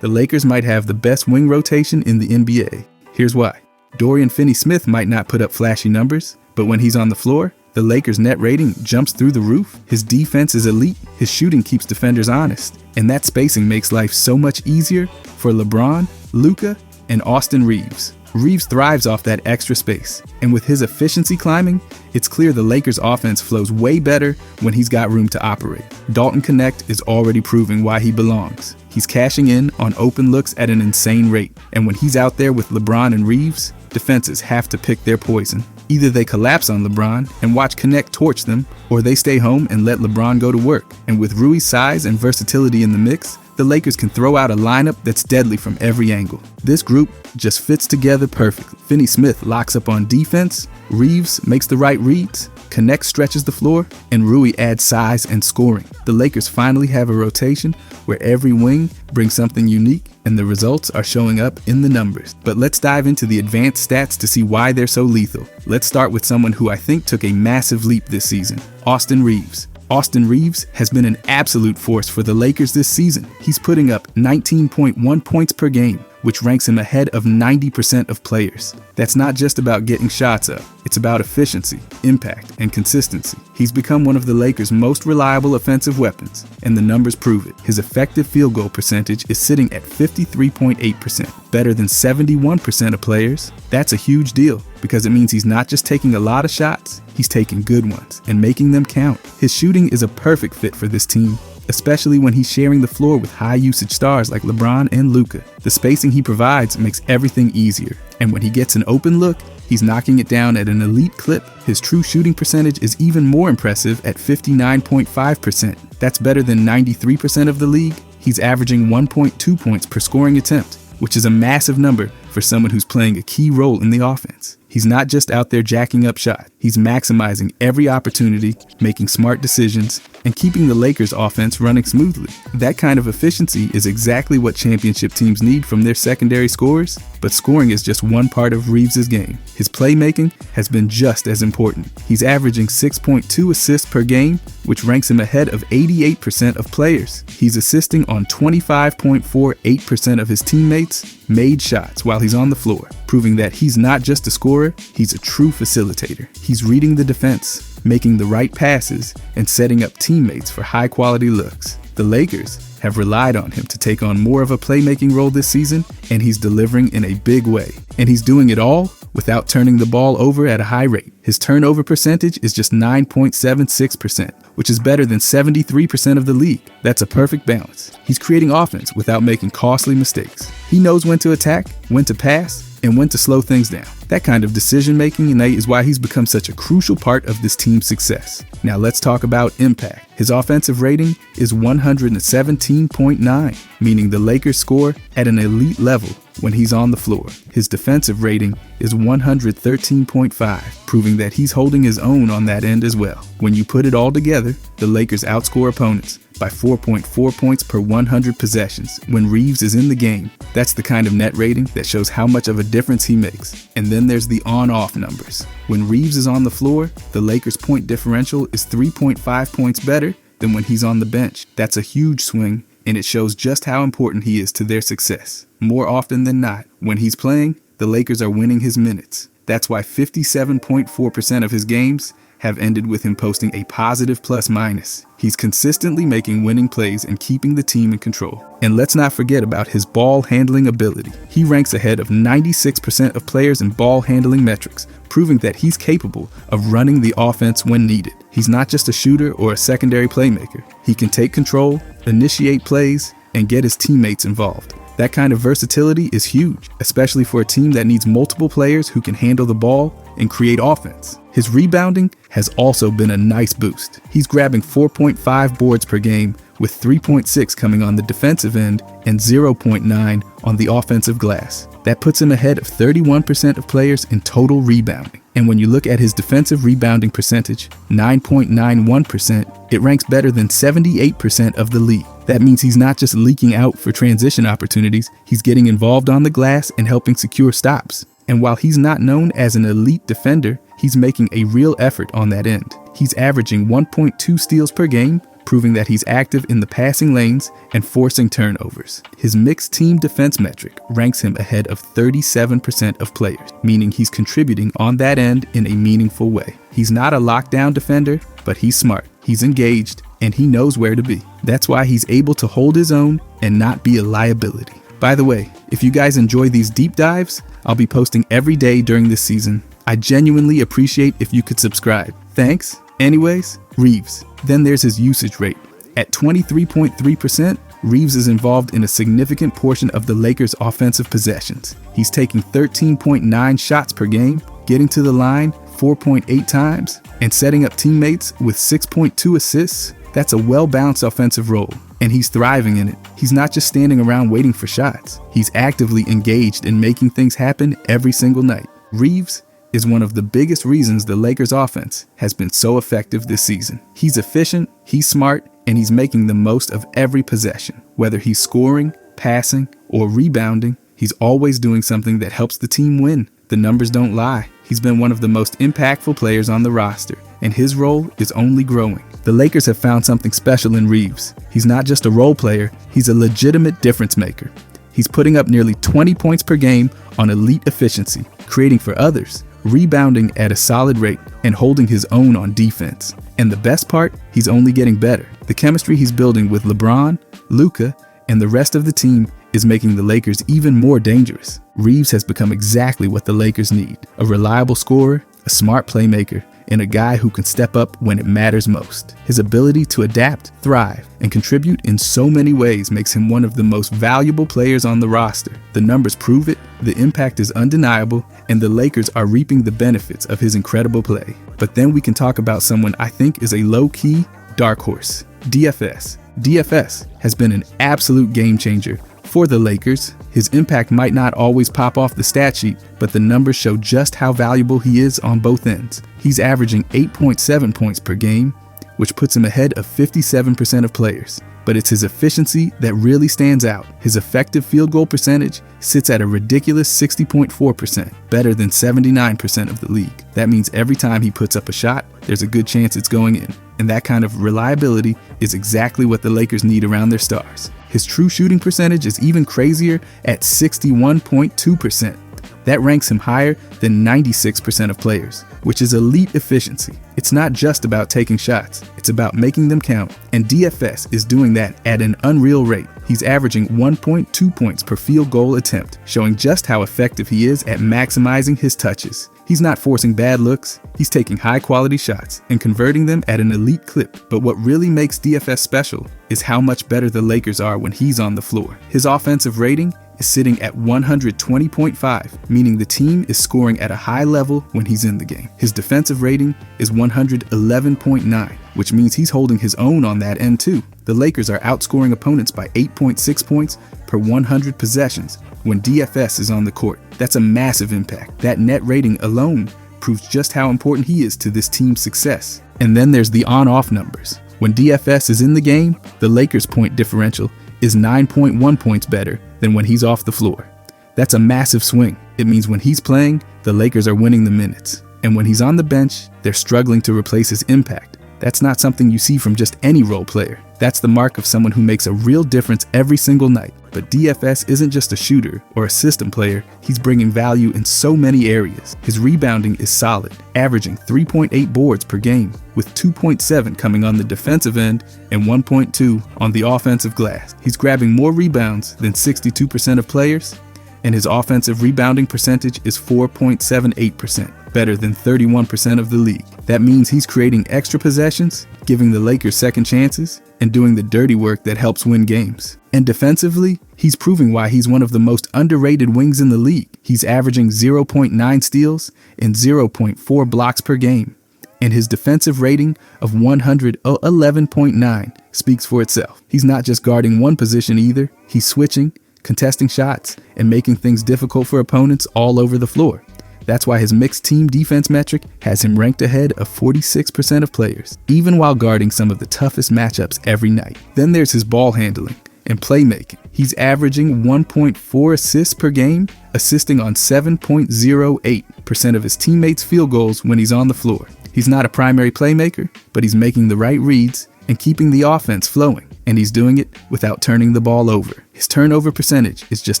the Lakers might have the best wing rotation in the NBA. Here's why. Dorian Finney-Smith might not put up flashy numbers, but when he's on the floor, the Lakers' net rating jumps through the roof. His defense is elite, his shooting keeps defenders honest, and that spacing makes life so much easier for LeBron, Luka, and Austin Reaves. Reaves thrives off that extra space, and with his efficiency climbing, it's clear the Lakers' offense flows way better when he's got room to operate. Dalton Knecht is already proving why he belongs. He's cashing in on open looks at an insane rate, and when he's out there with LeBron and Reaves, defenses have to pick their poison. Either they collapse on LeBron and watch Knecht torch them, or they stay home and let LeBron go to work. And with Rui's size and versatility in the mix, the Lakers can throw out a lineup that's deadly from every angle. This group just fits together perfectly. Finney-Smith locks up on defense, Reaves makes the right reads, Knecht stretches the floor, and Rui adds size and scoring. The Lakers finally have a rotation where every wing brings something unique, and the results are showing up in the numbers. But let's dive into the advanced stats to see why they're so lethal. Let's start with someone who I think took a massive leap this season, Austin Reaves. Austin Reaves has been an absolute force for the Lakers this season. He's putting up 19.1 points per game, which ranks him ahead of 90% of players. That's not just about getting shots up, it's about efficiency, impact, and consistency. He's become one of the Lakers' most reliable offensive weapons, and the numbers prove it. His effective field goal percentage is sitting at 53.8%, better than 71% of players. That's a huge deal, because it means he's not just taking a lot of shots, he's taking good ones and making them count. His shooting is a perfect fit for this team, especially when he's sharing the floor with high-usage stars like LeBron and Luka. The spacing he provides makes everything easier, and when he gets an open look, he's knocking it down at an elite clip. His true shooting percentage is even more impressive at 59.5%. That's better than 93% of the league. He's averaging 1.2 points per scoring attempt, which is a massive number for someone who's playing a key role in the offense. He's not just out there jacking up shots. He's maximizing every opportunity, making smart decisions, and keeping the Lakers' offense running smoothly. That kind of efficiency is exactly what championship teams need from their secondary scorers, but scoring is just one part of Reaves' game. His playmaking has been just as important. He's averaging 6.2 assists per game, which ranks him ahead of 88% of players. He's assisting on 25.48% of his teammates' made shots while he's on the floor, proving that he's not just a scorer, he's a true facilitator. He's reading the defense, making the right passes, and setting up teammates for high-quality looks. The Lakers have relied on him to take on more of a playmaking role this season, and he's delivering in a big way. And he's doing it all without turning the ball over at a high rate. His turnover percentage is just 9.76%, which is better than 73% of the league. That's a perfect balance. He's creating offense without making costly mistakes. He knows when to attack, when to pass, and when to slow things down. That kind of decision-making is why he's become such a crucial part of this team's success. Now let's talk about impact. His offensive rating is 117.9, meaning the Lakers score at an elite level when he's on the floor. His defensive rating is 113.5, proving that he's holding his own on that end as well. When you put it all together, the Lakers outscore opponents by 4.4 points per 100 possessions when Reaves is in the game. That's the kind of net rating that shows how much of a difference he makes. And then there's the on-off numbers. When Reaves is on the floor, the Lakers' point differential is 3.5 points better than when he's on the bench. That's a huge swing, and it shows just how important he is to their success. More often than not, when he's playing, the Lakers are winning his minutes. That's why 57.4% of his games have ended with him posting a positive plus-minus. He's consistently making winning plays and keeping the team in control. And let's not forget about his ball handling ability. He ranks ahead of 96% of players in ball handling metrics, proving that he's capable of running the offense when needed. He's not just a shooter or a secondary playmaker. He can take control, initiate plays, and get his teammates involved. That kind of versatility is huge, especially for a team that needs multiple players who can handle the ball and create offense. His rebounding has also been a nice boost. He's grabbing 4.5 boards per game, with 3.6 coming on the defensive end and 0.9 on the offensive glass. That puts him ahead of 31% of players in total rebounding. And when you look at his defensive rebounding percentage, 9.91%, it ranks better than 78% of the league. That means he's not just leaking out for transition opportunities, he's getting involved on the glass and helping secure stops. And while he's not known as an elite defender, he's making a real effort on that end. He's averaging 1.2 steals per game, proving that he's active in the passing lanes and forcing turnovers. His mixed team defense metric ranks him ahead of 37% of players, meaning he's contributing on that end in a meaningful way. He's not a lockdown defender, but he's smart, he's engaged, and he knows where to be. That's why he's able to hold his own and not be a liability. By the way, if you guys enjoy these deep dives, I'll be posting every day during this season. I genuinely appreciate if you could subscribe. Thanks. Anyways, Reaves. Then there's his usage rate. At 23.3%, Reaves is involved in a significant portion of the Lakers' offensive possessions. He's taking 13.9 shots per game, getting to the line 4.8 times, and setting up teammates with 6.2 assists. That's a well-balanced offensive role, and he's thriving in it. He's not just standing around waiting for shots. He's actively engaged in making things happen every single night. Reaves is one of the biggest reasons the Lakers' offense has been so effective this season. He's efficient, he's smart, and he's making the most of every possession. Whether he's scoring, passing, or rebounding, he's always doing something that helps the team win. The numbers don't lie. He's been one of the most impactful players on the roster, and his role is only growing. The Lakers have found something special in Reaves. He's not just a role player, he's a legitimate difference maker. He's putting up nearly 20 points per game on elite efficiency, creating for others, rebounding at a solid rate, and holding his own on defense. And the best part, he's only getting better. The chemistry he's building with LeBron, Luka, and the rest of the team is making the Lakers even more dangerous. Reaves has become exactly what the Lakers need: a reliable scorer, a smart playmaker, and a guy who can step up when it matters most. His ability to adapt, thrive, and contribute in so many ways makes him one of the most valuable players on the roster. The numbers prove it, the impact is undeniable, and the Lakers are reaping the benefits of his incredible play. But then we can talk about someone I think is a low-key dark horse: DFS. DFS has been an absolute game changer for the Lakers. His impact might not always pop off the stat sheet, but the numbers show just how valuable he is on both ends. He's averaging 8.7 points per game, which puts him ahead of 57% of players. But it's his efficiency that really stands out. His effective field goal percentage sits at a ridiculous 60.4%, better than 79% of the league. That means every time he puts up a shot, there's a good chance it's going in. And that kind of reliability is exactly what the Lakers need around their stars. His true shooting percentage is even crazier at 61.2%. That ranks him higher than 96% of players, which is elite efficiency. It's not just about taking shots, it's about making them count, and DFS is doing that at an unreal rate. He's averaging 1.2 points per field goal attempt, showing just how effective he is at maximizing his touches. He's not forcing bad looks, he's taking high-quality shots and converting them at an elite clip. But what really makes DFS special is how much better the Lakers are when he's on the floor. His offensive rating is sitting at 120.5, meaning the team is scoring at a high level when he's in the game. His defensive rating is 111.9, which means he's holding his own on that end too. The Lakers are outscoring opponents by 8.6 points per 100 possessions when DFS is on the court. That's a massive impact. That net rating alone proves just how important he is to this team's success. And then there's the on-off numbers. When DFS is in the game, the Lakers' point differential is 9.1 points better than when he's off the floor. That's a massive swing. It means when he's playing, the Lakers are winning the minutes. And when he's on the bench, they're struggling to replace his impact. That's not something you see from just any role player. That's the mark of someone who makes a real difference every single night. But DFS isn't just a shooter or a system player, he's bringing value in so many areas. His rebounding is solid, averaging 3.8 boards per game, with 2.7 coming on the defensive end and 1.2 on the offensive glass. He's grabbing more rebounds than 62% of players, and his offensive rebounding percentage is 4.78%, better than 31% of the league. That means he's creating extra possessions, giving the Lakers second chances, and doing the dirty work that helps win games. And defensively, he's proving why he's one of the most underrated wings in the league. He's averaging 0.9 steals and 0.4 blocks per game. And his defensive rating of 111.9 speaks for itself. He's not just guarding one position either, he's switching, contesting shots, and making things difficult for opponents all over the floor. That's why his mixed team defense metric has him ranked ahead of 46% of players, even while guarding some of the toughest matchups every night. Then there's his ball handling and playmaking. He's averaging 1.4 assists per game, assisting on 7.08% of his teammates' field goals when he's on the floor. He's not a primary playmaker, but he's making the right reads and keeping the offense flowing. And he's doing it without turning the ball over. His turnover percentage is just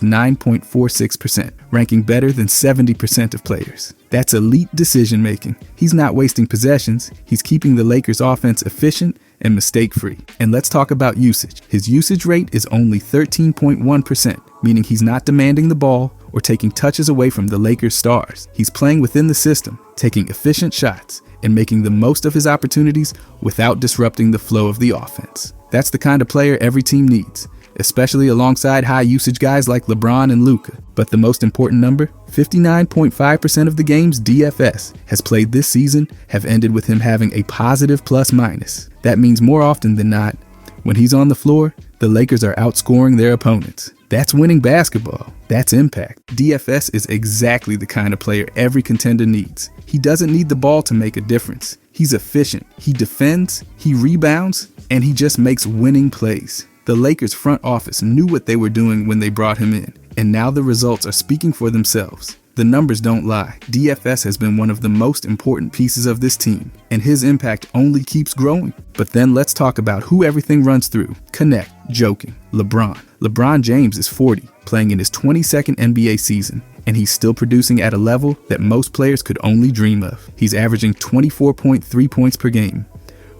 9.46%, ranking better than 70% of players. That's elite decision making. He's not wasting possessions. He's keeping the Lakers' offense efficient and mistake-free. And let's talk about usage. His usage rate is only 13.1%, meaning he's not demanding the ball or taking touches away from the Lakers' stars. He's playing within the system, taking efficient shots, and making the most of his opportunities without disrupting the flow of the offense. That's the kind of player every team needs, especially alongside high-usage guys like LeBron and Luka. But the most important number, 59.5% of the games DFS has played this season have ended with him having a positive plus-minus. That means more often than not, when he's on the floor, the Lakers are outscoring their opponents. That's winning basketball. That's impact. DFS is exactly the kind of player every contender needs. He doesn't need the ball to make a difference. He's efficient. He defends, he rebounds, and he just makes winning plays. The Lakers front office knew what they were doing when they brought him in, and now the results are speaking for themselves. The numbers don't lie. DFS has been one of the most important pieces of this team, and his impact only keeps growing. But then let's talk about who everything runs through. Knecht, joking. LeBron James is 40, playing in his 22nd NBA season, and he's still producing at a level that most players could only dream of. He's averaging 24.3 points per game,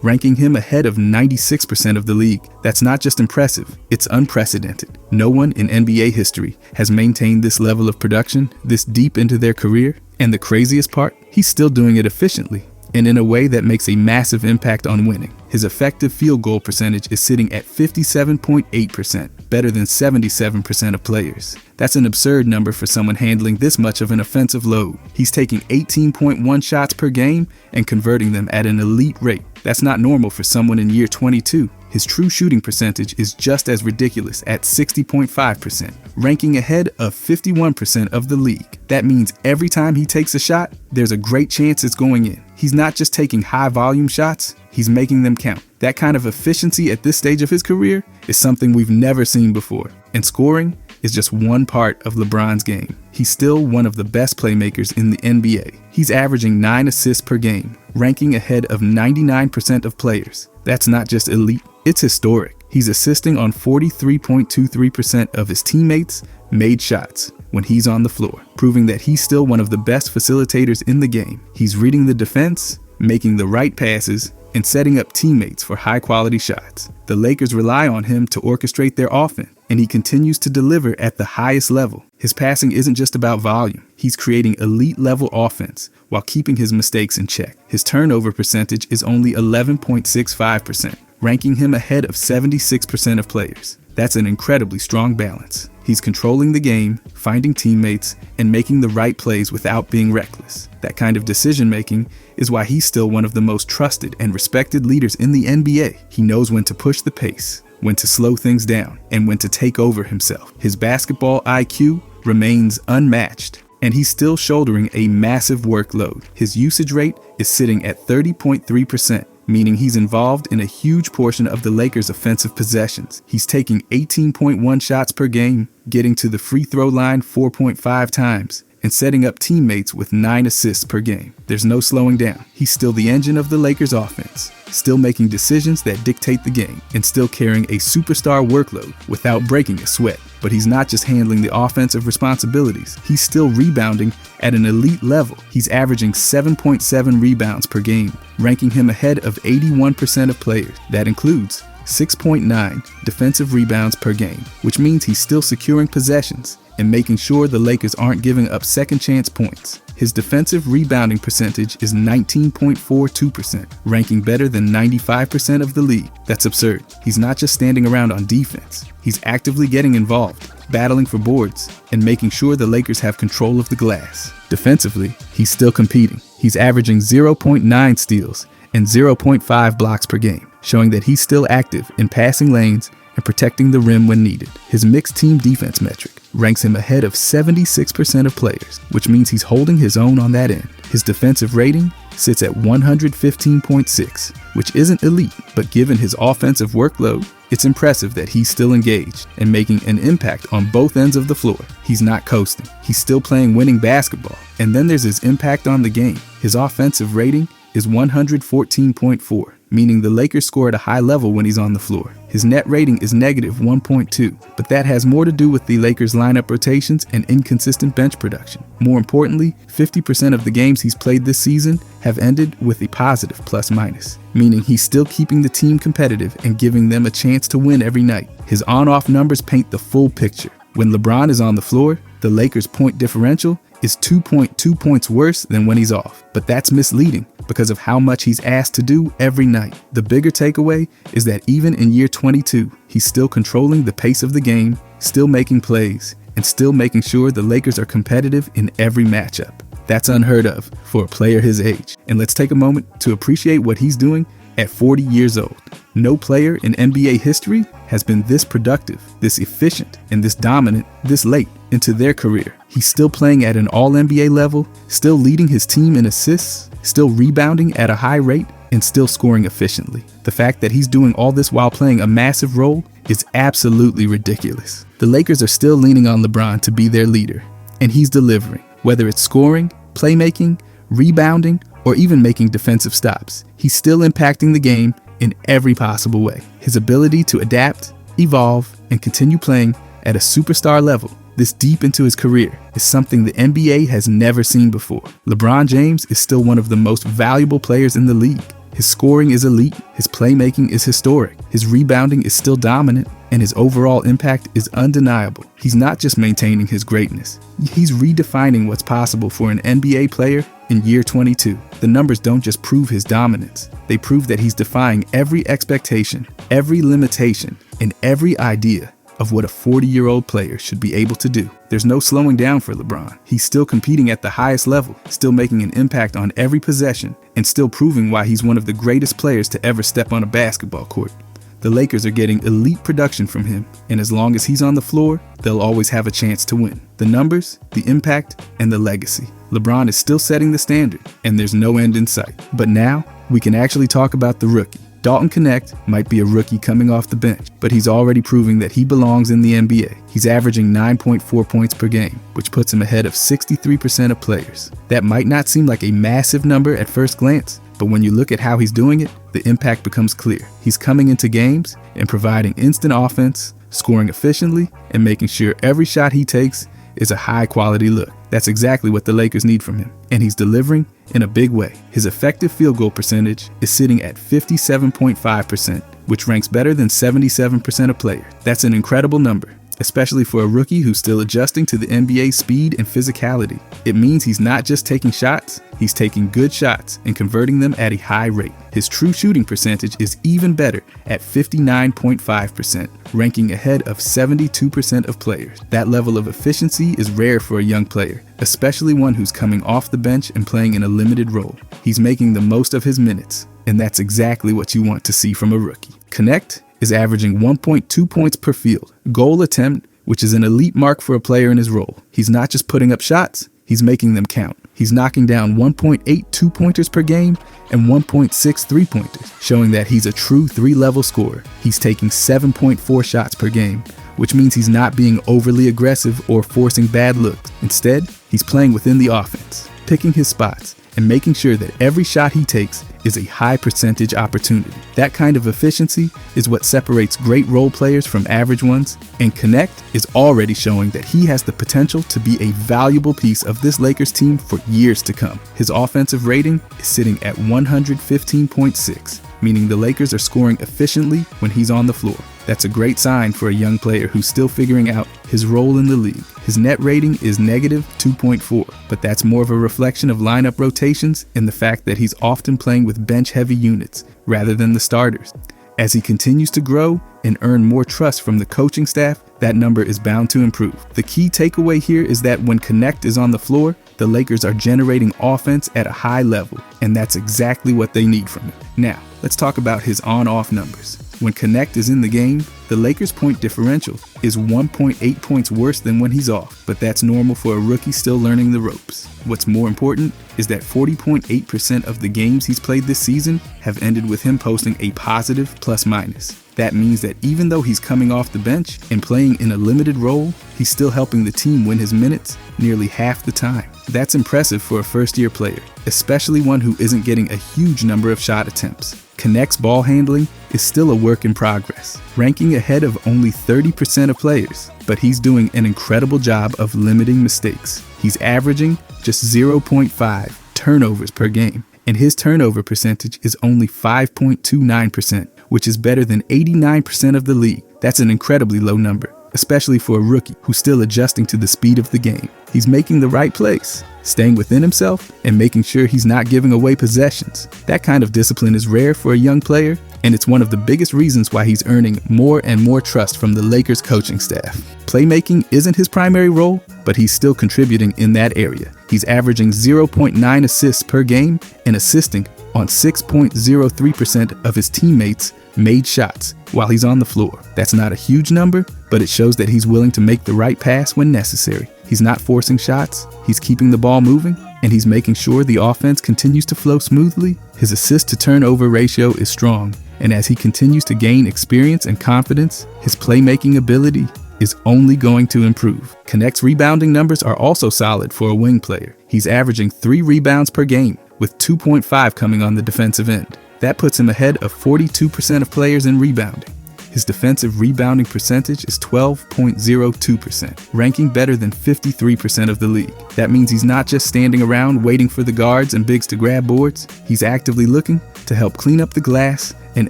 ranking him ahead of 96% of the league. That's not just impressive, it's unprecedented. No one in NBA history has maintained this level of production this deep into their career, and the craziest part, he's still doing it efficiently and in a way that makes a massive impact on winning. His effective field goal percentage is sitting at 57.8%, better than 77% of players. That's an absurd number for someone handling this much of an offensive load. He's taking 18.1 shots per game and converting them at an elite rate. That's not normal for someone in year 22. His true shooting percentage is just as ridiculous at 60.5%, ranking ahead of 51% of the league. That means every time he takes a shot, there's a great chance it's going in. He's not just taking high volume shots, he's making them count. That kind of efficiency at this stage of his career is something we've never seen before. And scoring is just one part of LeBron's game. He's still one of the best playmakers in the NBA. He's averaging 9 assists per game, ranking ahead of 99% of players. That's not just elite, it's historic. He's assisting on 43.23% of his teammates' made shots when he's on the floor, proving that he's still one of the best facilitators in the game. He's reading the defense, making the right passes, and setting up teammates for high-quality shots. The Lakers rely on him to orchestrate their offense, and he continues to deliver at the highest level. His passing isn't just about volume. He's creating elite-level offense while keeping his mistakes in check. His turnover percentage is only 11.65%, ranking him ahead of 76% of players. That's an incredibly strong balance. He's controlling the game, finding teammates, and making the right plays without being reckless. That kind of decision-making is why he's still one of the most trusted and respected leaders in the NBA. He knows when to push the pace, when to slow things down, and when to take over himself. His basketball IQ remains unmatched, and he's still shouldering a massive workload. His usage rate is sitting at 30.3%. Meaning he's involved in a huge portion of the Lakers' offensive possessions. He's taking 18.1 shots per game, getting to the free throw line 4.5 times, and setting up teammates with 9 assists per game. There's no slowing down. He's still the engine of the Lakers' offense, still making decisions that dictate the game, and still carrying a superstar workload without breaking a sweat. But he's not just handling the offensive responsibilities. He's still rebounding at an elite level. He's averaging 7.7 rebounds per game, ranking him ahead of 81% of players. That includes 6.9 defensive rebounds per game, which means he's still securing possessions and making sure the Lakers aren't giving up second chance points. His defensive rebounding percentage is 19.42%, ranking better than 95% of the league. That's absurd. He's not just standing around on defense. He's actively getting involved, battling for boards, and making sure the Lakers have control of the glass. Defensively, he's still competing. He's averaging 0.9 steals and 0.5 blocks per game, showing that he's still active in passing lanes and protecting the rim when needed. His mixed team defense metric ranks him ahead of 76% of players, which means he's holding his own on that end. His defensive rating sits at 115.6, which isn't elite, but given his offensive workload, it's impressive that he's still engaged and making an impact on both ends of the floor. He's not coasting. He's still playing winning basketball. And then there's his impact on the game. His offensive rating is 114.4. meaning the Lakers score at a high level when he's on the floor. His net rating is negative 1.2, but that has more to do with the Lakers' lineup rotations and inconsistent bench production. More importantly, 50% of the games he's played this season have ended with a positive plus-minus, meaning he's still keeping the team competitive and giving them a chance to win every night. His on-off numbers paint the full picture. When LeBron is on the floor, the Lakers' point differential is 2.2 points worse than when he's off, but that's misleading because of how much he's asked to do every night. The bigger takeaway is that even in year 22, he's still controlling the pace of the game, still making plays, and still making sure the Lakers are competitive in every matchup. That's unheard of for a player his age. And let's take a moment to appreciate what he's doing at 40 years old. No player in NBA history has been this productive, this efficient, and this dominant this late into their career. He's still playing at an all-NBA level, still leading his team in assists, still rebounding at a high rate, and still scoring efficiently. The fact that he's doing all this while playing a massive role is absolutely ridiculous. The Lakers are still leaning on LeBron to be their leader, and he's delivering. Whether it's scoring, playmaking, rebounding, or even making defensive stops, he's still impacting the game in every possible way. His ability to adapt, evolve, and continue playing at a superstar level this deep into his career is something the NBA has never seen before. LeBron James is still one of the most valuable players in the league. His scoring is elite, his playmaking is historic, his rebounding is still dominant, and his overall impact is undeniable. He's not just maintaining his greatness, he's redefining what's possible for an NBA player in year 22. The numbers don't just prove his dominance, they prove that he's defying every expectation, every limitation, and every idea of what a 40-year-old player should be able to do. There's no slowing down for LeBron. He's still competing at the highest level, still making an impact on every possession, and still proving why he's one of the greatest players to ever step on a basketball court. The Lakers are getting elite production from him, and as long as he's on the floor, they'll always have a chance to win. The numbers, the impact, and the legacy. LeBron is still setting the standard, and there's no end in sight. But now, we can actually talk about the rookie. Dalton Knecht might be a rookie coming off the bench, but he's already proving that he belongs in the NBA. He's averaging 9.4 points per game, which puts him ahead of 63% of players. That might not seem like a massive number at first glance, but when you look at how he's doing it, the impact becomes clear. He's coming into games and providing instant offense, scoring efficiently, and making sure every shot he takes is a high-quality look. That's exactly what the Lakers need from him, and he's delivering in a big way. His effective field goal percentage is sitting at 57.5%, which ranks better than 77% of players. That's an incredible number, especially for a rookie who's still adjusting to the NBA's speed and physicality. It means he's not just taking shots, he's taking good shots and converting them at a high rate. His true shooting percentage is even better at 59.5%, ranking ahead of 72% of players. That level of efficiency is rare for a young player, especially one who's coming off the bench and playing in a limited role. He's making the most of his minutes, and that's exactly what you want to see from a rookie. Knecht is averaging 1.2 points per field goal attempt, which is an elite mark for a player in his role. He's not just putting up shots, he's making them count. He's knocking down 1.8 two-pointers per game and 1.6 three-pointers, showing that he's a true three-level scorer. He's taking 7.4 shots per game, which means he's not being overly aggressive or forcing bad looks. Instead, he's playing within the offense, picking his spots, and making sure that every shot he takes is a high percentage opportunity. That kind of efficiency is what separates great role players from average ones, and Knecht is already showing that he has the potential to be a valuable piece of this Lakers team for years to come. His offensive rating is sitting at 115.6, meaning the Lakers are scoring efficiently when he's on the floor. That's a great sign for a young player who's still figuring out his role in the league. His net rating is negative 2.4, but that's more of a reflection of lineup rotations and the fact that he's often playing with bench-heavy units rather than the starters. As he continues to grow and earn more trust from the coaching staff, that number is bound to improve. The key takeaway here is that when Knecht is on the floor, the Lakers are generating offense at a high level, and that's exactly what they need from him. Now, let's talk about his on-off numbers. When Knecht is in the game, the Lakers' point differential is 1.8 points worse than when he's off, but that's normal for a rookie still learning the ropes. What's more important is that 40.8% of the games he's played this season have ended with him posting a positive plus-minus. That means that even though he's coming off the bench and playing in a limited role, he's still helping the team win his minutes nearly half the time. That's impressive for a first-year player, especially one who isn't getting a huge number of shot attempts. Knecht's ball handling is still a work in progress, ranking ahead of only 30% of players, but he's doing an incredible job of limiting mistakes. He's averaging just 0.5 turnovers per game, and his turnover percentage is only 5.29%, which is better than 89% of the league. That's an incredibly low number, especially for a rookie who's still adjusting to the speed of the game. He's making the right plays, staying within himself, and making sure he's not giving away possessions. That kind of discipline is rare for a young player, and it's one of the biggest reasons why he's earning more and more trust from the Lakers coaching staff. Playmaking isn't his primary role, but he's still contributing in that area. He's averaging 0.9 assists per game and assisting on 6.03% of his teammates' made shots while he's on the floor. That's not a huge number, but it shows that he's willing to make the right pass when necessary. He's not forcing shots, he's keeping the ball moving, and he's making sure the offense continues to flow smoothly. His assist-to-turnover ratio is strong, and as he continues to gain experience and confidence, his playmaking ability is only going to improve. Knecht's rebounding numbers are also solid for a wing player. He's averaging 3 rebounds per game, with 2.5 coming on the defensive end. That puts him ahead of 42% of players in rebounding. His defensive rebounding percentage is 12.02%, ranking better than 53% of the league. That means he's not just standing around waiting for the guards and bigs to grab boards. He's actively looking to help clean up the glass and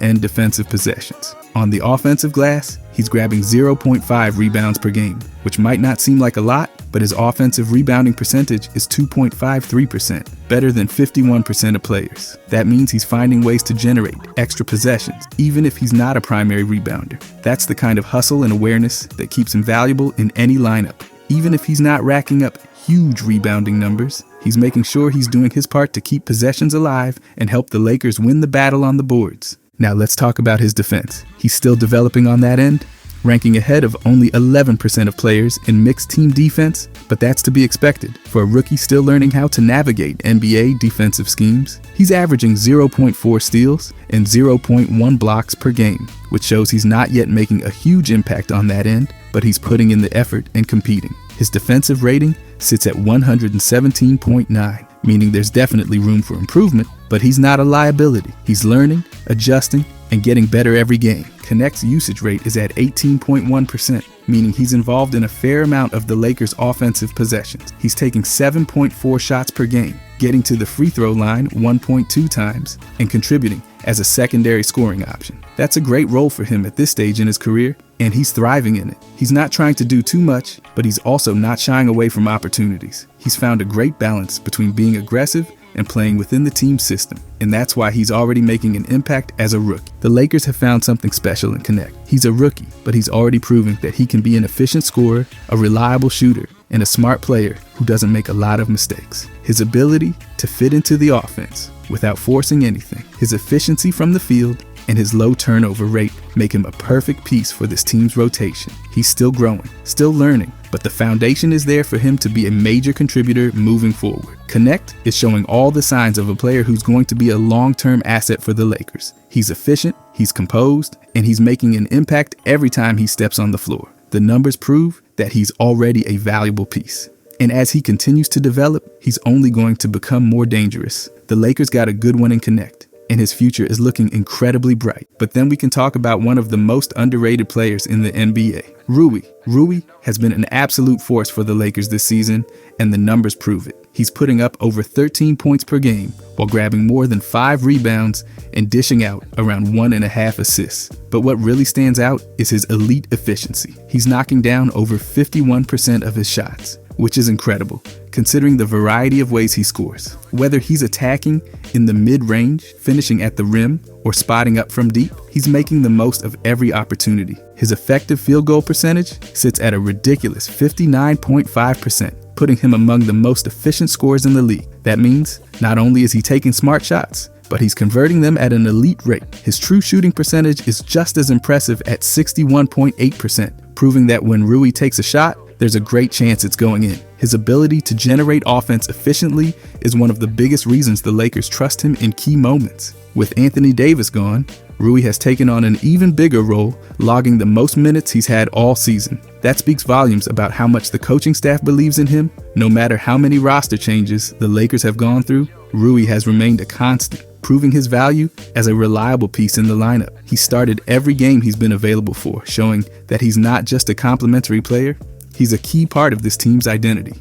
end defensive possessions. On the offensive glass, he's grabbing 0.5 rebounds per game, which might not seem like a lot, but his offensive rebounding percentage is 2.53%, better than 51% of players. That means he's finding ways to generate extra possessions, even if he's not a primary rebounder. That's the kind of hustle and awareness that keeps him valuable in any lineup. Even if he's not racking up huge rebounding numbers, he's making sure he's doing his part to keep possessions alive and help the Lakers win the battle on the boards. Now let's talk about his defense. He's still developing on that end, ranking ahead of only 11% of players in mixed team defense, but that's to be expected for a rookie still learning how to navigate NBA defensive schemes. He's averaging 0.4 steals and 0.1 blocks per game, which shows he's not yet making a huge impact on that end, but he's putting in the effort and competing. His defensive rating sits at 117.9, meaning there's definitely room for improvement, but he's not a liability. He's learning, adjusting, and getting better every game. Knecht's usage rate is at 18.1%, meaning he's involved in a fair amount of the Lakers' offensive possessions. He's taking 7.4 shots per game, getting to the free throw line 1.2 times, and contributing as a secondary scoring option. That's a great role for him at this stage in his career, and he's thriving in it. He's not trying to do too much, but he's also not shying away from opportunities. He's found a great balance between being aggressive and playing within the team system, and that's why he's already making an impact as a rookie. The Lakers have found something special in Knecht. He's a rookie, but he's already proving that he can be an efficient scorer, a reliable shooter, and a smart player who doesn't make a lot of mistakes. His ability to fit into the offense without forcing anything, his efficiency from the field, and his low turnover rate make him a perfect piece for this team's rotation. He's still growing, still learning, but the foundation is there for him to be a major contributor moving forward. Knecht is showing all the signs of a player who's going to be a long-term asset for the Lakers. He's efficient, he's composed, and he's making an impact every time he steps on the floor. The numbers prove that he's already a valuable piece. And as he continues to develop, he's only going to become more dangerous. The Lakers got a good one in Knecht, and his future is looking incredibly bright. But then we can talk about one of the most underrated players in the NBA, Rui. Rui has been an absolute force for the Lakers this season, and the numbers prove it. He's putting up over 13 points per game while grabbing more than 5 rebounds and dishing out around 1.5 assists. But what really stands out is his elite efficiency. He's knocking down over 51% of his shots, which is incredible, considering the variety of ways he scores. Whether he's attacking in the mid-range, finishing at the rim, or spotting up from deep, he's making the most of every opportunity. His effective field goal percentage sits at a ridiculous 59.5%, putting him among the most efficient scorers in the league. That means not only is he taking smart shots, but he's converting them at an elite rate. His true shooting percentage is just as impressive at 61.8%, proving that when Rui takes a shot, there's a great chance it's going in. His ability to generate offense efficiently is one of the biggest reasons the Lakers trust him in key moments. With Anthony Davis gone, Rui has taken on an even bigger role, logging the most minutes he's had all season. That speaks volumes about how much the coaching staff believes in him. No matter how many roster changes the Lakers have gone through, Rui has remained a constant. proving his value as a reliable piece in the lineup. He started every game he's been available for, showing that he's not just a complimentary player, he's a key part of this team's identity.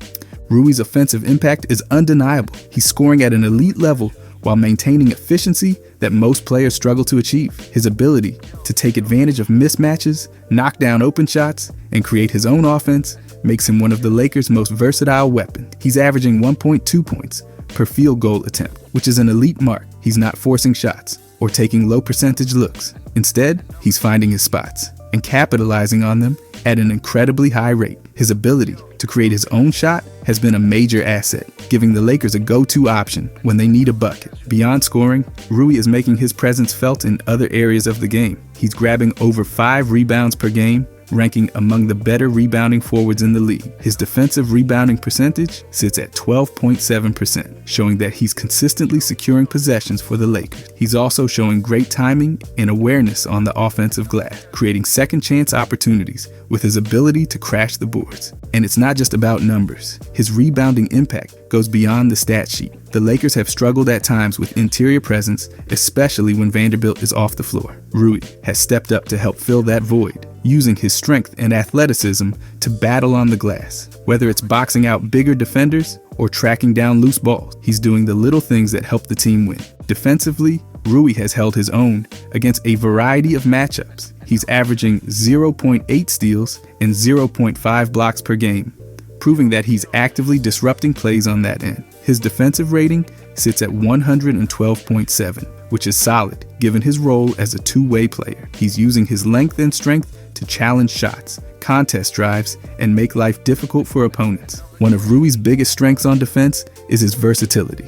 Rui's offensive impact is undeniable. He's scoring at an elite level while maintaining efficiency that most players struggle to achieve. His ability to take advantage of mismatches, knock down open shots, and create his own offense makes him one of the Lakers' most versatile weapons. He's averaging 1.2 points per field goal attempt, which is an elite mark. He's not forcing shots or taking low percentage looks. Instead, he's finding his spots and capitalizing on them at an incredibly high rate. His ability to create his own shot has been a major asset, giving the Lakers a go-to option when they need a bucket. Beyond scoring, Rui is making his presence felt in other areas of the game. He's grabbing over 5 rebounds per game, ranking among the better rebounding forwards in the league. His defensive rebounding percentage sits at 12.7%, showing that he's consistently securing possessions for the Lakers. He's also showing great timing and awareness on the offensive glass, creating second chance opportunities with his ability to crash the boards. And it's not just about numbers. His rebounding impact goes beyond the stat sheet. The Lakers have struggled at times with interior presence, especially when Vanderbilt is off the floor. Rui has stepped up to help fill that void, using his strength and athleticism to battle on the glass. Whether it's boxing out bigger defenders or tracking down loose balls, he's doing the little things that help the team win. Defensively, Rui has held his own against a variety of matchups. He's averaging 0.8 steals and 0.5 blocks per game, proving that he's actively disrupting plays on that end. His defensive rating sits at 112.7, which is solid given his role as a two-way player. He's using his length and strength to challenge shots, contest drives, and make life difficult for opponents. One of Rui's biggest strengths on defense is his versatility.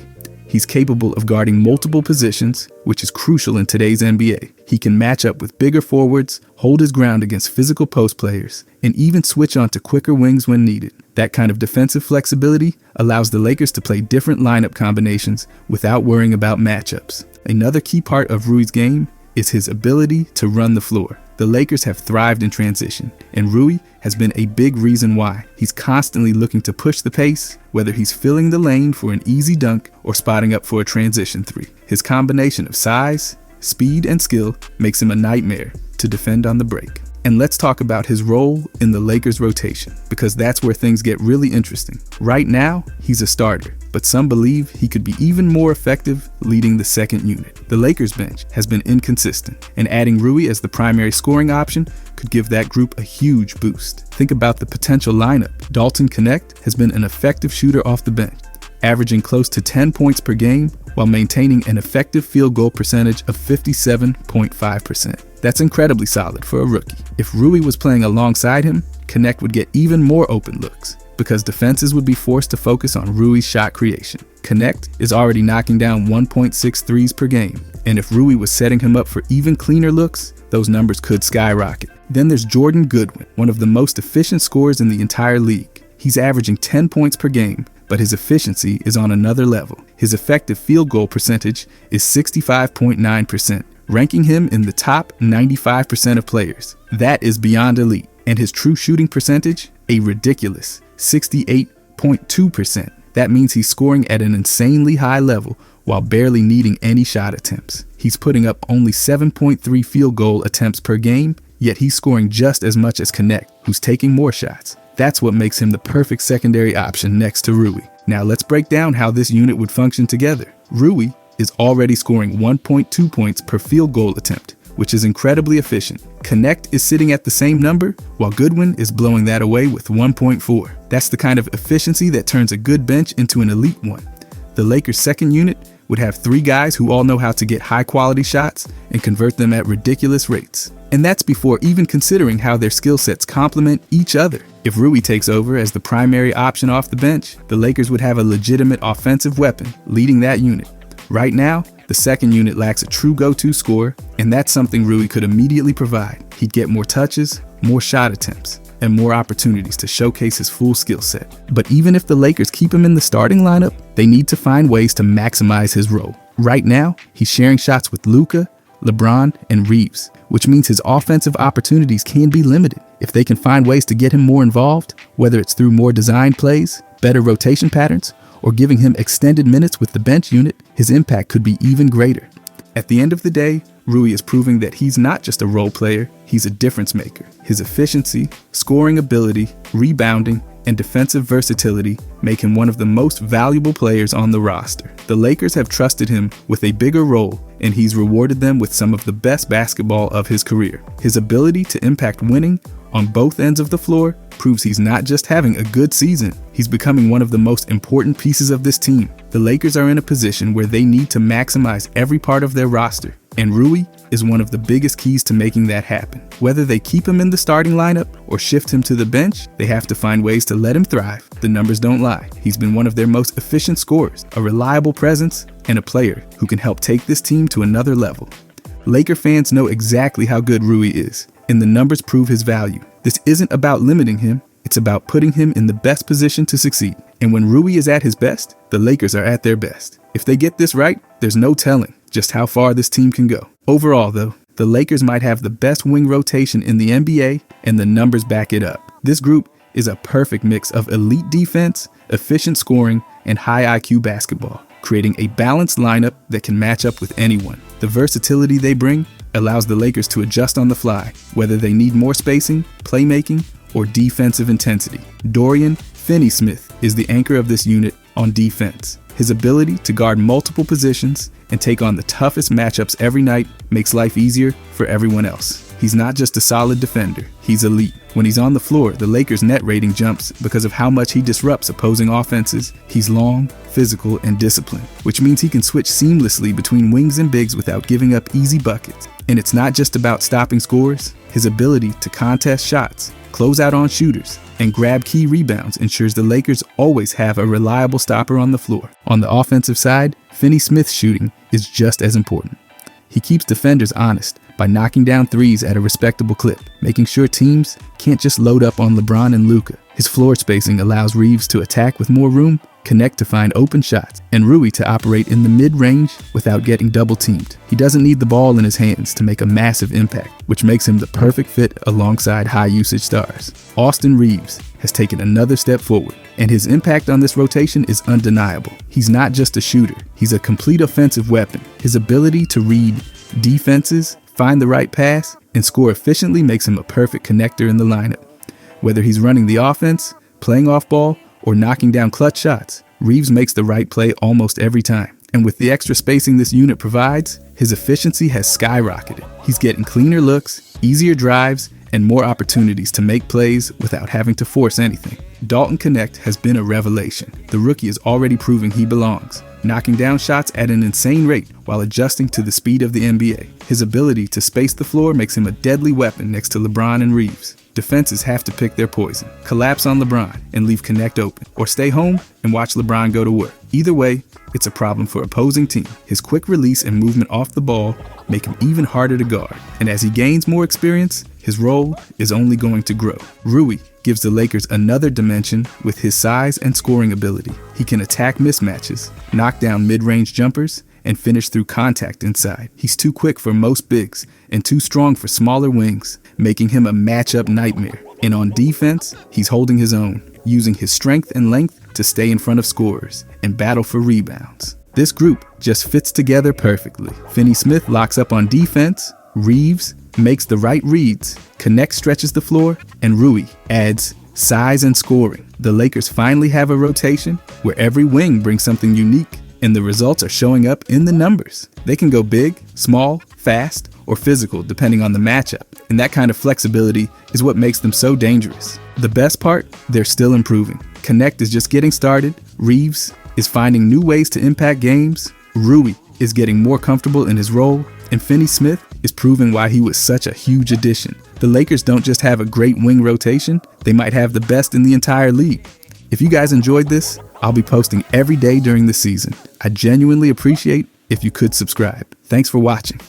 He's capable of guarding multiple positions, which is crucial in today's NBA. He can match up with bigger forwards, hold his ground against physical post players, and even switch onto quicker wings when needed. That kind of defensive flexibility allows the Lakers to play different lineup combinations without worrying about matchups. Another key part of Rui's game is his ability to run the floor. The Lakers have thrived in transition, and Rui has been a big reason why. He's constantly looking to push the pace, whether he's filling the lane for an easy dunk or spotting up for a transition three. His combination of size, speed, and skill makes him a nightmare to defend on the break. And let's talk about his role in the Lakers' rotation, because that's where things get really interesting. Right now, he's a starter, but some believe he could be even more effective leading the second unit. The Lakers bench has been inconsistent, and adding Rui as the primary scoring option could give that group a huge boost. Think about the potential lineup. Dalton Knecht has been an effective shooter off the bench, averaging close to 10 points per game while maintaining an effective field goal percentage of 57.5%. That's incredibly solid for a rookie. If Rui was playing alongside him, Knecht would get even more open looks, because defenses would be forced to focus on Rui's shot creation. Knecht is already knocking down 1.6 threes per game, and if Rui was setting him up for even cleaner looks, those numbers could skyrocket. Then there's Jordan Goodwin, one of the most efficient scorers in the entire league. He's averaging 10 points per game, but his efficiency is on another level. His effective field goal percentage is 65.9%, ranking him in the top 95% of players. That is beyond elite. And his true shooting percentage, a ridiculous 68.2%. That means he's scoring at an insanely high level while barely needing any shot attempts. He's putting up only 7.3 field goal attempts per game, yet he's scoring just as much as Knecht, who's taking more shots. That's what makes him the perfect secondary option next to Rui. Now let's break down how this unit would function together. Rui is already scoring 1.2 points per field goal attempt, which is incredibly efficient. Knecht is sitting at the same number, while Goodwin is blowing that away with 1.4. That's the kind of efficiency that turns a good bench into an elite one. The Lakers' second unit would have 3 guys who all know how to get high-quality shots and convert them at ridiculous rates. And that's before even considering how their skill sets complement each other. If Rui takes over as the primary option off the bench, the Lakers would have a legitimate offensive weapon leading that unit. Right now, the second unit lacks a true go-to scorer, and that's something Rui could immediately provide. He'd get more touches, more shot attempts, and more opportunities to showcase his full skill set. But even if the Lakers keep him in the starting lineup, they need to find ways to maximize his role. Right now, he's sharing shots with Luka, LeBron, and Reaves, which means his offensive opportunities can be limited. If they can find ways to get him more involved, whether it's through more designed plays, better rotation patterns, or giving him extended minutes with the bench unit, his impact could be even greater. At the end of the day, Rui is proving that he's not just a role player, he's a difference maker. His efficiency, scoring ability, rebounding, and defensive versatility make him one of the most valuable players on the roster. The Lakers have trusted him with a bigger role, and he's rewarded them with some of the best basketball of his career. His ability to impact winning on both ends of the floor proves he's not just having a good season, he's becoming one of the most important pieces of this team. The Lakers are in a position where they need to maximize every part of their roster, and Rui is one of the biggest keys to making that happen. Whether they keep him in the starting lineup or shift him to the bench, they have to find ways to let him thrive. The numbers don't lie. He's been one of their most efficient scorers, a reliable presence, and a player who can help take this team to another level. Laker fans know exactly how good Rui is, and the numbers prove his value. This isn't about limiting him, it's about putting him in the best position to succeed. And when Rui is at his best, the Lakers are at their best. If they get this right, there's no telling just how far this team can go. Overall, though, the Lakers might have the best wing rotation in the NBA, and the numbers back it up. This group is a perfect mix of elite defense, efficient scoring, and high IQ basketball, creating a balanced lineup that can match up with anyone. The versatility they bring allows the Lakers to adjust on the fly, whether they need more spacing, playmaking, or defensive intensity. Dorian Finney-Smith is the anchor of this unit on defense. His ability to guard multiple positions and take on the toughest matchups every night makes life easier for everyone else. He's not just a solid defender, he's elite. When he's on the floor, the Lakers' net rating jumps because of how much he disrupts opposing offenses. He's long, physical, and disciplined, which means he can switch seamlessly between wings and bigs without giving up easy buckets. And it's not just about stopping scores. His ability to contest shots, close out on shooters, and grab key rebounds ensures the Lakers always have a reliable stopper on the floor. On the offensive side, Finney-Smith's shooting is just as important. He keeps defenders honest by knocking down threes at a respectable clip, making sure teams can't just load up on LeBron and Luka. His floor spacing allows Reaves to attack with more room, Knecht to find open shots, and Rui to operate in the mid-range without getting double-teamed. He doesn't need the ball in his hands to make a massive impact, which makes him the perfect fit alongside high-usage stars. Austin Reaves has taken another step forward, and his impact on this rotation is undeniable. He's not just a shooter, he's a complete offensive weapon. His ability to read defenses, find the right pass, and score efficiently makes him a perfect connector in the lineup. Whether he's running the offense, playing off ball, or knocking down clutch shots, Reaves makes the right play almost every time. And with the extra spacing this unit provides, his efficiency has skyrocketed. He's getting cleaner looks, easier drives, and more opportunities to make plays without having to force anything. Dalton Knecht has been a revelation. The rookie is already proving he belongs, knocking down shots at an insane rate while adjusting to the speed of the NBA. His ability to space the floor makes him a deadly weapon next to LeBron and Reaves. Defenses have to pick their poison, collapse on LeBron and leave Knecht open, or stay home and watch LeBron go to work. Either way, it's a problem for opposing team. His quick release and movement off the ball make him even harder to guard, and as he gains more experience, his role is only going to grow. Rui gives the Lakers another dimension with his size and scoring ability. He can attack mismatches, knock down mid-range jumpers, and finish through contact inside. He's too quick for most bigs and too strong for smaller wings, making him a matchup nightmare. And on defense, he's holding his own, using his strength and length to stay in front of scorers and battle for rebounds. This group just fits together perfectly. Finney-Smith locks up on defense, Reaves makes the right reads, Knecht stretches the floor, and Rui adds size and scoring. The Lakers finally have a rotation where every wing brings something unique, and the results are showing up in the numbers. They can go big, small, fast, or physical depending on the matchup, and that kind of flexibility is what makes them so dangerous. The best part, they're still improving. Knecht is just getting started, Reaves is finding new ways to impact games, Rui is getting more comfortable in his role, and Finney-Smith is proving why he was such a huge addition. The Lakers don't just have a great wing rotation, they might have the best in the entire league. If you guys enjoyed this, I'll be posting every day during the season. I genuinely appreciate if you could subscribe. Thanks for watching.